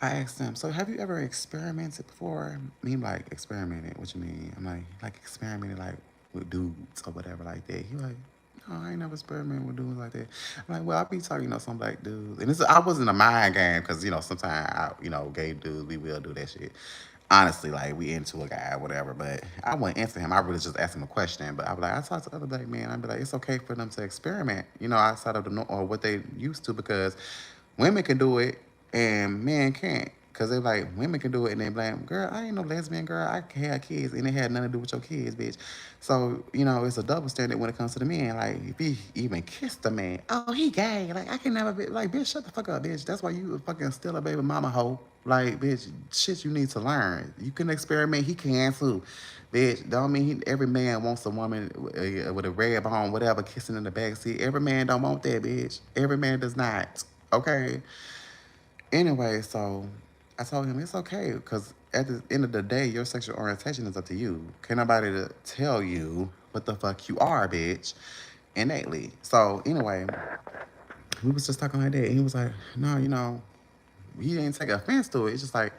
I asked him, so have you ever experimented before? He like, experimented? What you mean? I'm like experimented like with dudes or whatever like that. He like, no, I ain't never experimented with dudes like that. I'm like, well, I be talking, you know, some black dudes. And I wasn't a mind game because, you know, sometimes, you know, gay dudes, we will do that shit. Honestly, like, we into a guy or whatever. But I wouldn't answer him. I really just asked him a question. But I was like, I talk to other black men. I'd be like, it's okay for them to experiment, you know, outside of the or what they used to because women can do it and men can't. Cause they're like, women can do it and they blame, girl, I ain't no lesbian, girl. I can have kids and it had nothing to do with your kids, bitch. So, you know, it's a double standard when it comes to the men. Like, if he even kissed a man, oh, he gay. Like, I can never be, like, bitch, shut the fuck up, bitch. That's why you fucking still a baby mama hoe. Like, bitch, shit you need to learn. You can experiment, he can too. Bitch, don't mean every man wants a woman with a red bone, whatever, kissing in the backseat. Every man don't want that, bitch. Every man does not. Okay? Anyway, so I told him it's okay because at the end of the day, your sexual orientation is up to you. Can't nobody to tell you what the fuck you are, bitch, innately. So anyway, we was just talking like that, and he was like, "No, you know, he didn't take offense to it. It's just like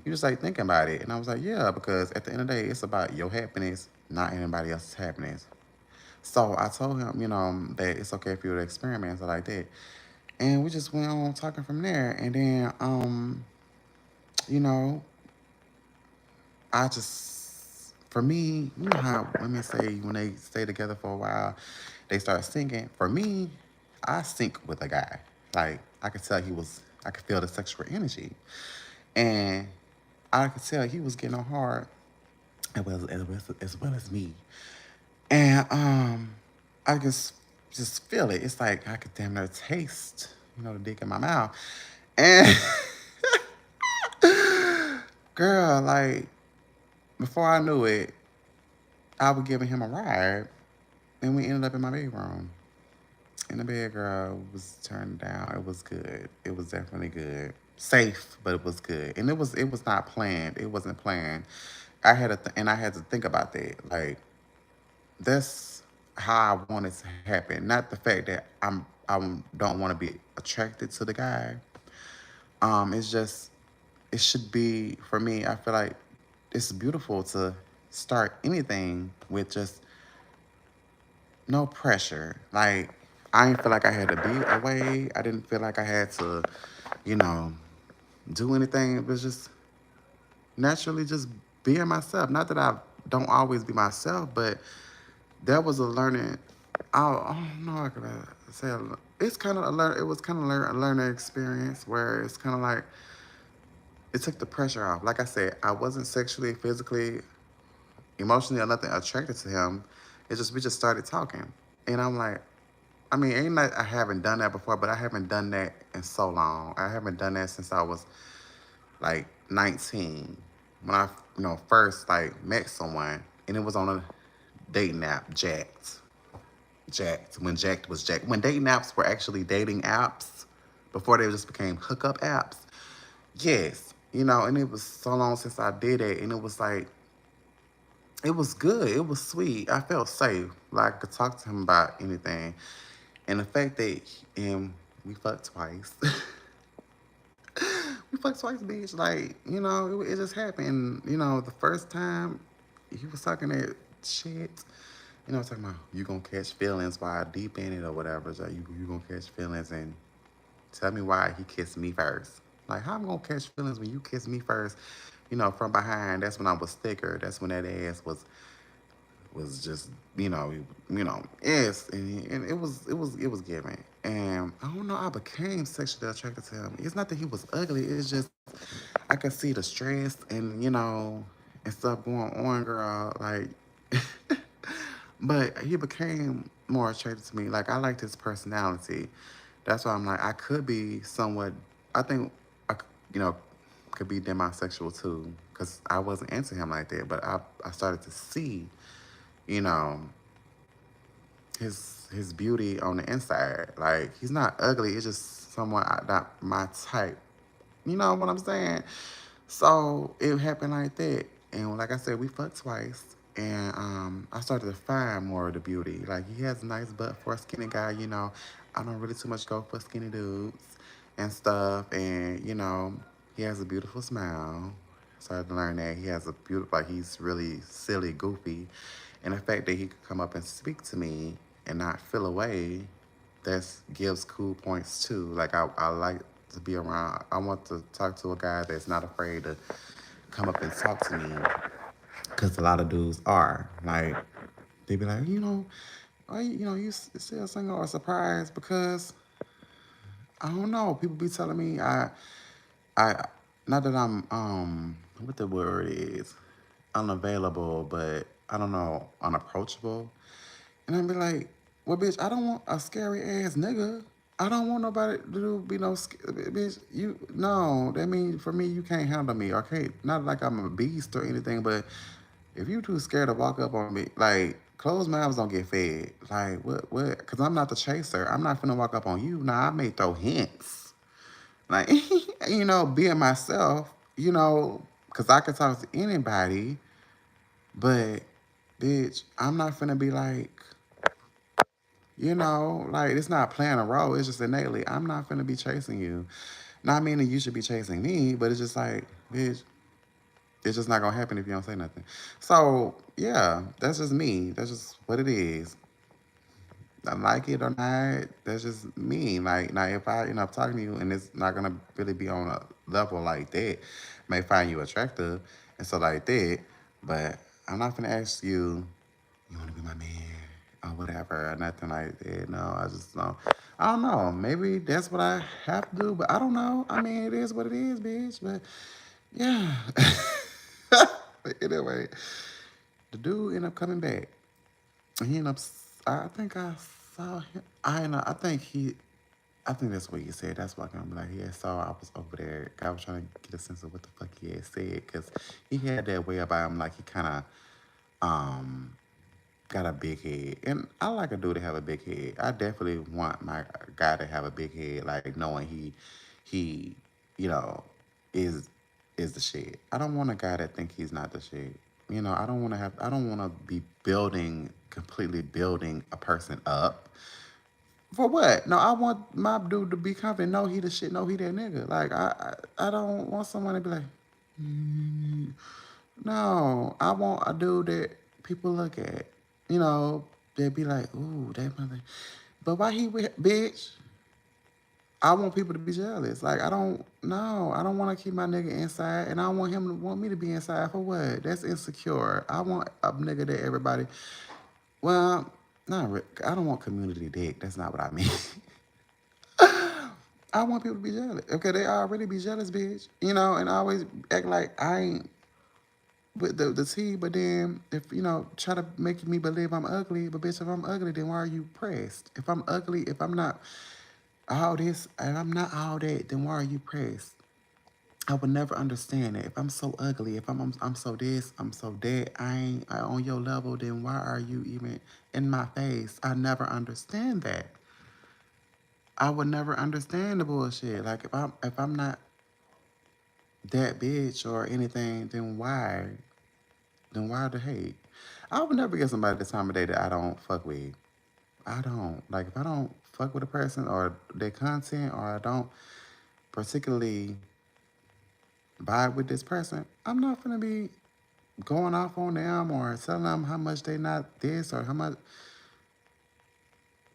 he was like thinking about it." And I was like, "Yeah, because at the end of the day, it's about your happiness, not anybody else's happiness." So I told him, you know, that it's okay for you to experiment and stuff like that. And we just went on talking from there. And then, you know, I just, for me, you know how women say when they stay together for a while, they start sinking. For me, I sync with a guy. Like, I could tell I could feel the sexual energy. And I could tell he was getting on hard as well as me. And I just feel it. It's like I could damn near taste, the dick in my mouth. And girl, like before I knew it, I was giving him a ride, and we ended up in my bedroom. And the bed girl was turned down. It was good. It was definitely good. Safe, but it was good. And it was not planned. It wasn't planned. I had to think about that. Like that's how I want it to happen. Not the fact that I don't want to be attracted to the guy. It's just it should be for me. I feel like it's beautiful to start anything with just no pressure. Like I didn't feel like I had to be away. I didn't feel like I had to, you know, do anything. It was just naturally just being myself. Not that I don't always be myself, but that was a learning. I don't know. I could say it's kind of a learn. It was kind of a learning experience where it's kind of like it took the pressure off. Like I said, I wasn't sexually, physically, emotionally, or nothing attracted to him. It's just we just started talking, and I'm like, I mean, ain't like I haven't done that before, but I haven't done that in so long. I haven't done that since I was like 19 when I first like met someone, and it was on a dating app, Jacked when Jacked was Jacked when dating apps were actually dating apps before they just became hookup apps. Yes, and it was so long since I did it, and it was like it was good. It was sweet. I felt safe. Like I could talk to him about anything, and the fact that and we fucked twice. We fucked twice, bitch. Like it just happened. The first time he was talking that shit. Talking about you gonna catch feelings while deep in it or whatever. So you gonna catch feelings and tell me why he kissed me first. Like how I'm gonna catch feelings when you kiss me first? From behind. That's when I was thicker. That's when that ass was just yes, and it was giving. And I don't know. I became sexually attracted to him. It's not that he was ugly. It's just I could see the stress and stuff going on, girl. Like. But he became more attracted to me. Like I liked his personality. That's why I'm like I could be somewhat. I think you know, could be demisexual too, because I wasn't into him like that. But I started to see, you know, his beauty on the inside. Like he's not ugly. It's just somewhat not my type. You know what I'm saying? So it happened like that. And like I said, we fucked twice. And I started to find more of the beauty. Like he has a nice butt for a skinny guy, I don't really too much go for skinny dudes and stuff. And, he has a beautiful smile. Started to learn that he has a beautiful, like he's really silly, goofy. And the fact that he could come up and speak to me and not feel away, that gives cool points too. Like I like to be around. I want to talk to a guy that's not afraid to come up and talk to me, because a lot of dudes are like they be like, are you still single or surprised? Because I don't know. People be telling me I not that I'm what the word is unavailable, but I don't know, unapproachable. And I'd be like, well, bitch, I don't want a scary ass nigga. I don't want nobody to be no bitch. You no, that means for me you can't handle me. Okay, not like I'm a beast or anything, but if you too scared to walk up on me, like closed mouths don't get fed. Like what? Because I'm not the chaser. I'm not finna walk up on you. Now I may throw hints, like being myself. Because I can talk to anybody, but bitch, I'm not finna be like. Like it's not playing a role. It's just innately. I'm not finna be chasing you. Not meaning you should be chasing me, but it's just like, bitch, it's just not gonna happen if you don't say nothing. So yeah, that's just me. That's just what it is. I like it or not, that's just me. Like now, if I end up talking to you and it's not gonna really be on a level like that, may find you attractive and so like that, but I'm not gonna ask you, you want to be my man or whatever or nothing like that. No, I just don't. I don't know. Maybe that's what I have to do, but I don't know. I mean, it is what it is, bitch. But yeah. But anyway, the dude ended up coming back. He ended up. I think I saw him. I know. I think he. I think that's what he said. That's why I can be like, yeah, so I was over there. I was trying to get a sense of what the fuck he had said because he had that way about him, like he kind of um got a big head, and I like a dude to have a big head. I definitely want my guy to have a big head, like knowing he, you know, is is the shit. I don't want a guy that think he's not the shit. You know, I don't want to have. I don't want to be completely building a person up. For what? No, I want my dude to be confident. Know he the shit. Know he that nigga. Like I don't want someone to be like, "Mm." No, I want a dude that people look at. You know, they be like, ooh, that mother. But why he with bitch? I want people to be jealous. Like I don't no, I don't want to keep my nigga inside, and I don't want him to want me to be inside for what? That's insecure. I want a nigga that everybody. Well, not. I don't want community dick. That's not what I mean. I want people to be jealous. Okay, they already be jealous, bitch. You know, and always act like I ain't with the tea, but then if try to make me believe I'm ugly, but bitch, if I'm ugly, then why are you pressed? If I'm ugly, if I'm not all this and I'm not all that, then why are you pressed? I would never understand it. If I'm so ugly, if I'm so this, I'm so that, I on your level, then why are you even in my face? I never understand that. I would never understand the bullshit. Like if I'm not that bitch or anything, then why? Then why the hate? I would never get somebody the time of day that I don't fuck with. I don't. Like, if I don't fuck with a person or their content or I don't particularly vibe with this person, I'm not gonna be going off on them or telling them how much they not this or how much.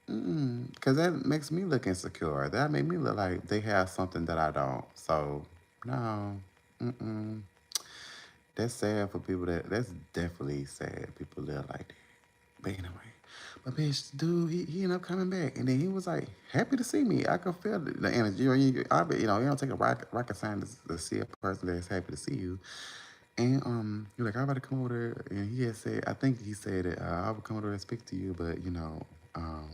Because that makes me look insecure. That make me look like they have something that I don't. So, no. Mm-mm. That's sad for people that's definitely sad. People live like that. But anyway, but bitch, dude, he ended up coming back, and then he was like happy to see me. I could feel the energy. You don't take a rocket scientist to see a person that's happy to see you. And he was like, I'm about to come over there, and he had said, I think he said that I would come over there and speak to you, but um,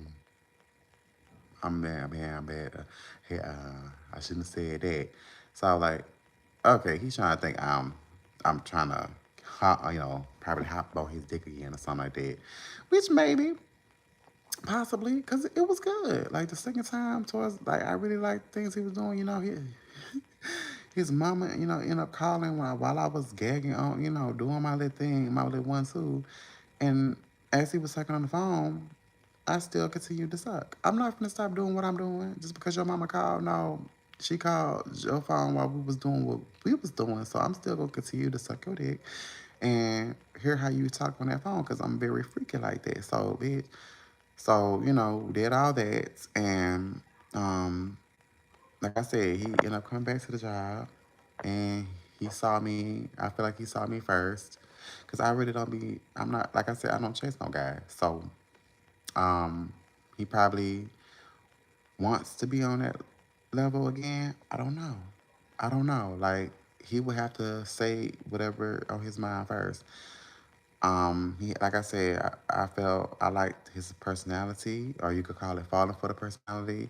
I'm bad. Hey, I shouldn't have said that. So I was like, okay, he's trying to think I'm trying to, probably hop on his dick again or something like that. Which maybe, possibly, because it was good. Like the second time towards, like I really liked things he was doing. His mama, ended up calling while I was gagging on, doing my little thing, my little 1-2. And as he was sucking on the phone, I still continued to suck. I'm not gonna stop doing what I'm doing just because your mama called. No, she called your phone while we was doing what we was doing. So I'm still gonna continue to suck your dick and hear how you talk on that phone because I'm very freaky like that. So bitch. So, did all that and like I said, he ended up coming back to the job and he saw me. I feel like he saw me first. Cause I really don't be I'm not like I said, I don't chase no guy. So um he probably wants to be on that level again. I don't know. I don't know. Like he would have to say whatever on his mind first. He like I said, I felt I liked his personality, or you could call it falling for the personality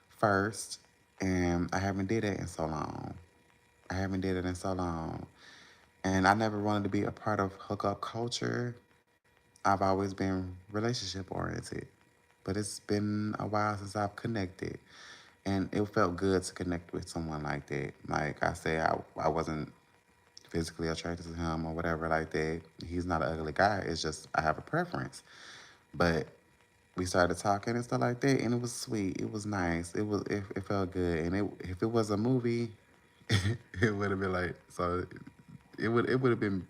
first, and I haven't did it in so long. I haven't did it in so long, and I never wanted to be a part of hookup culture. I've always been relationship oriented, but it's been a while since I've connected, and it felt good to connect with someone like that. Like I said, I wasn't physically attracted to him or whatever like that. He's not an ugly guy. It's just I have a preference. But we started talking and stuff like that, and it was sweet. It was nice. It felt good. And if it was a movie, it would have been like so. It would have been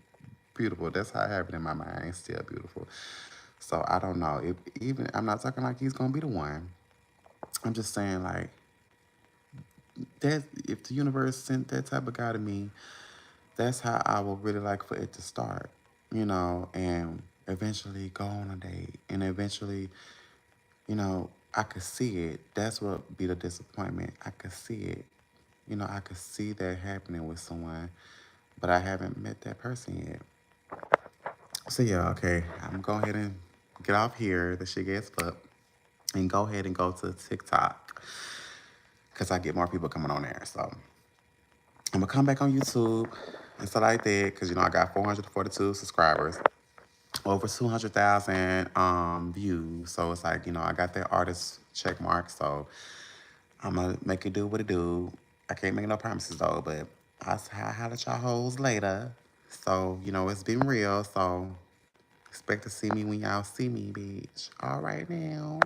beautiful. That's how it happened in my mind. It's still beautiful. So I don't know. If even I'm not talking like he's gonna be the one. I'm just saying like that if the universe sent that type of guy to me, that's how I would really like for it to start, and eventually go on a date and eventually, I could see it. That's what be the disappointment. I could see it. I could see that happening with someone, but I haven't met that person yet. So yeah, okay. I'm gonna go ahead and get off here. The shit gets fucked. And go ahead and go to TikTok. Cause I get more people coming on there. So I'm gonna come back on YouTube and stuff like that. Cause I got 442 subscribers. Over 200,000 views. So it's like, I got that artist check mark. So I'm gonna make it do what it do. I can't make no promises though, but I'll holler at y'all hoes later. So, it's been real. So expect to see me when y'all see me, bitch. All right now.